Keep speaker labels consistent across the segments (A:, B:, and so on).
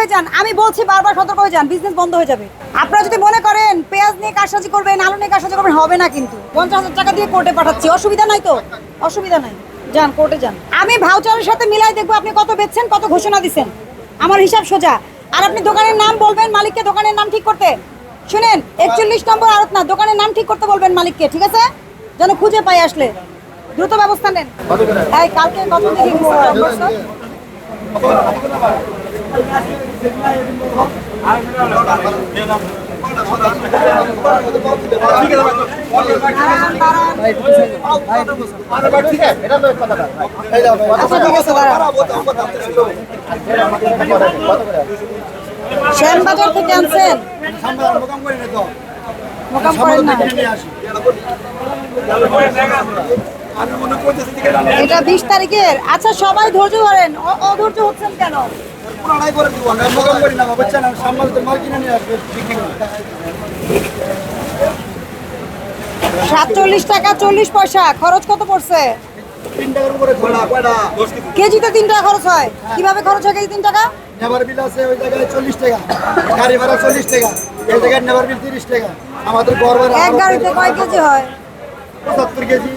A: হয়ে যান, আমি বলছি বারবার সতর্ক হয়ে যান, বিজনেস বন্ধ হয়ে যাবে। আপনারা যদি মনে করেন পেঁয়াজ নিয়ে কারসাজি করবেন, আলু নিয়ে কারসাজি করবেন, হবে না কিন্তু। 50,000 টাকা দিয়ে কোর্টে পাঠাচ্ছি, অসুবিধা নাই তো? অসুবিধা নাই, যান কোর্টে যান। আমি ভাউচারের সাথে মিলাই দেখবো আপনি কত বেচছেন, কত ঘোষণা দিচ্ছেন, আমার হিসাব সোজা। আর আপনি দোকানের নাম বলবেন মালিককে, দোকানের নাম ঠিক করতে। শুনেন, 41 নম্বর আড়ত না, দোকানের নাম ঠিক করতে বলবেন মালিককে, ঠিক আছে? যেন খুঁজে পাই, আসলে দ্রুত ব্যবস্থা নেন। এই কালকে কত দিকে শ্যামবাজার থেকে আনছেন? মোকাম করেন না, এটা 20 তারিখের। আচ্ছা সবাই ধৈর্য ধরেন, অধৈর্য হচ্ছেন কেন? 47 টাকা 40 পয়সা। খরচ কত পড়ছে? কেজিতে 3 টাকা খরচ হয়। কিভাবে খরচ হয় কেজি 3 টাকা?
B: নেভার বিল আছে ওই জায়গায় 40 টাকা, গাড়ি ভাড়া 40 টাকা, এই জায়গায় নেভার বিল 30 টাকা। আমাদের ঘর ভাড়া
A: এক গাড়িতে কয় কেজি হয়?
B: 75 কেজি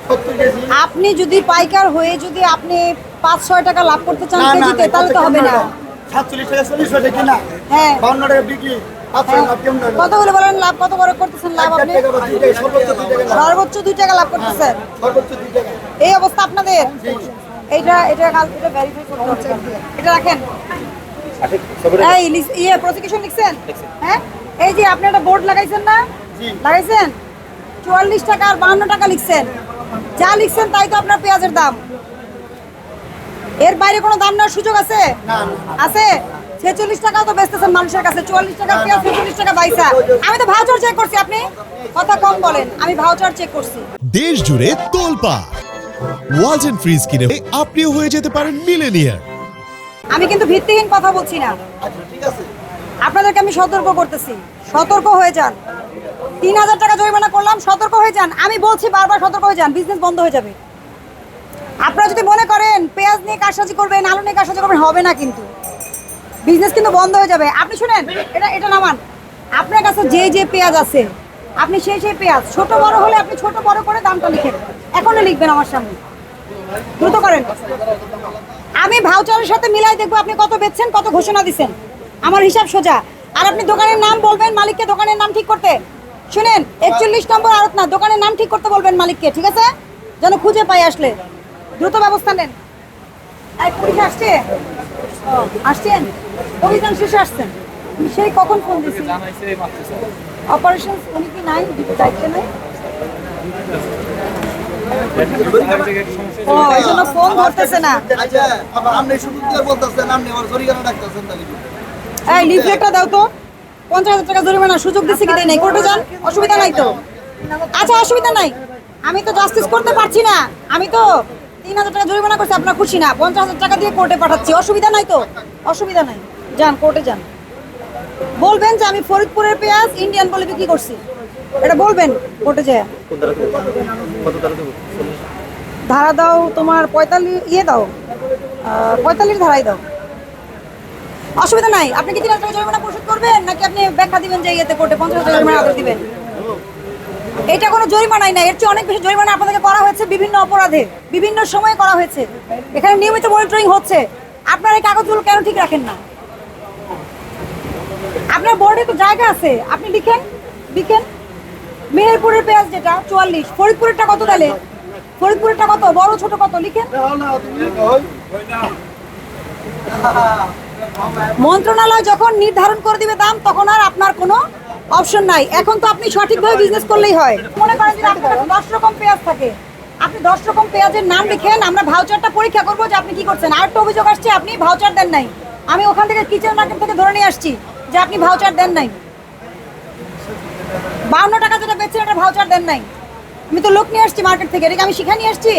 B: 70 কেজি।
A: আপনি যদি পাইকার হয়ে যদি আপনি 5-6 টাকা লাভ করতে চান কেজিতে, তাহলে তো হবে না।
B: 47 টাকা 40 টাকা কিনা,
A: হ্যাঁ
B: 52 টাকা বিক্রি।
A: কত করে বলেন লাভ, কত করে করতেছেন লাভ আপনি? সর্বোচ্চ 2 টাকা লাভ করতেছেন, এই অবস্থা আপনাদের। এটা কালকে ভেরিফাই করতে হচ্ছে। এটা রাখেন। এই প্রসিকিউশন লিখছেন? হ্যাঁ, এই যে আপনি একটা বোর্ড লাগাইছেন না, লাগাইছেন 44 টাকা আর 52 টাকা লিখছেন। যা লিখছেন তাই তো আপনার পেঁয়াজের দাম। এর বাইরে কোনো দাম নেওয়ার সুযোগ আছে? আছে? 46 টাকাও তো বেচতেছেন মানুষের কাছে। 44 টাকা পেঁয়াজ, 46 টাকা বাইসা। আমি তো ভাউচার চেক করছি, আপনি কথা কম বলেন। আমি ভাউচার চেক করছি।
C: দেশ জুড়ে তোলপাড় ওয়ালটন ফ্রিজ কিনে আপনিও হয়ে যেতে পারেন মিলেনিয়ার।
A: আমি কিন্তু ভিত্তিহীন কথা বলছি না, আপনাদেরকে আমি সতর্ক করতেছি, সতর্ক হয়ে যান। 3000 টাকা জরিমানা করলাম, সতর্ক হয়ে যান। আমি বলছি বারবার সতর্ক হয়ে যান, বিজনেস বন্ধ হয়ে যাবে। আপনারা যদি মনে করেন পেঁয়াজ নিয়ে কারসাজি করবেন, আলু নিয়ে কারসাজি করবেন, হবে না কিন্তু। বিজনেস কিন্তু বন্ধ হয়ে যাবে। আপনি শুনেন, এটা নামান। আপনার কাছে যে পেঁয়াজ আছে, আপনি সেই পেঁয়াজ ছোট বড় হলে আপনি ছোট বড় করে দামটা লিখেন, এখনই লিখবেন আমার সামনে, দ্রুত করেন। আমি ভাউচারের সাথে মিলাই দেখবো আপনি কত বেচছেন, কত ঘোষণা দিচ্ছেন, আমার হিসাব সোজা। আর আপনি দোকানের নাম বলবেন মালিককে, দোকানের নাম ঠিক করতে। শুনেন, 41 নম্বর আড়ত না, দোকানের নাম ঠিক করতে বলবেন মালিককে, ঠিক আছে? যেন খুঁজে পাই, আসলে দ্রুত ব্যবস্থা নেন। পুলিশ আসছে? আসছেন? অভিযান শেষে আসছেন? সেই কখন ফোন দিচ্ছি? অপারেশন উনি কি নাই, দায়িত্বে নাই? ও, এই জন্য ফোন ধরতেছে না। এই লিফলেটটা দাও তো। 50,000 টাকা জরিমানা সুযোগ দিচ্ছে কি দেয় নাই? কোর্টে যান, অসুবিধা নাই তো? আচ্ছা অসুবিধা নাই, আমি তো জাস্টিস করতে পারছি না। আমি তো 3000 টাকা জরিমানা করছি, আপনার খুশি না? 50,000 টাকা দিয়ে কোর্টে পাঠাচ্ছি, অসুবিধা নাই তো? অসুবিধা নাই, যান কোর্টে যান। বলবেন যে আমি ফরিদপুরের পেঁয়াজ ইন্ডিয়ান বলে বিক্রি করছি, এটা বলবেন কোর্টে যায়। ধারা দাও তোমার 45 দাও, 45 ধারাই দাও, অসুবিধা নাই। আপনি কি 3000 টাকা জরিমানা পরিশোধ করবেন, নাকি আপনি ব্যাখ্যা দিবেন যে ইয়েতে কোর্টে 50,000 টাকা জরিমানা আদায় দিবেন? এটা কোনো জরিমানাই না, এর চেয়ে অনেক বেশি জরিমানা আপনাদেরকে করা হয়েছে বিভিন্ন অপরাধে, বিভিন্ন সময়ে করা হয়েছে। এখানে নিয়মিত মনিটরিং হচ্ছে। আপনারা এই কাগজগুলো কেন ঠিক রাখেন না? আপনার বোর্ডে তো জায়গা আছে, আপনি লিখেন। মেহেরপুরের পেঁয়াজ যেটা 44, ফরিদপুরেরটা কত তাহলে? ফরিদপুরেরটা কত, বড় ছোট কত লিখেন। মন্ত্রণালয় যখন নির্ধারণ করে দিবে দাম, তখন আর আপনার কোনো অপশন নাই। এখন তো আপনি সঠিকভাবে বিজনেস করলেই হয়। মনে করেন যে আপনার কাছে 10 রকম পেঁয়াজ থাকে, আপনি 10 রকম পেঁয়াজের নাম লিখেন, আমরা ভাউচারটা পরীক্ষা করবো যে আপনি কি করছেন। আর একটা অভিযোগ আসছে আপনি ভাউচার দেন নাই। আমি ওখান থেকে কিচেন মার্কেট থেকে ধরে নিয়ে আসছি যে আপনি ভাউচার দেন নাই। 52 টাকা যেটা বেচছেন এটা ভাউচার দেন নাই। আমি তো লোক নিয়ে আসছি মার্কেট থেকে, এটাকে আমি শিখা নিয়ে আসছি।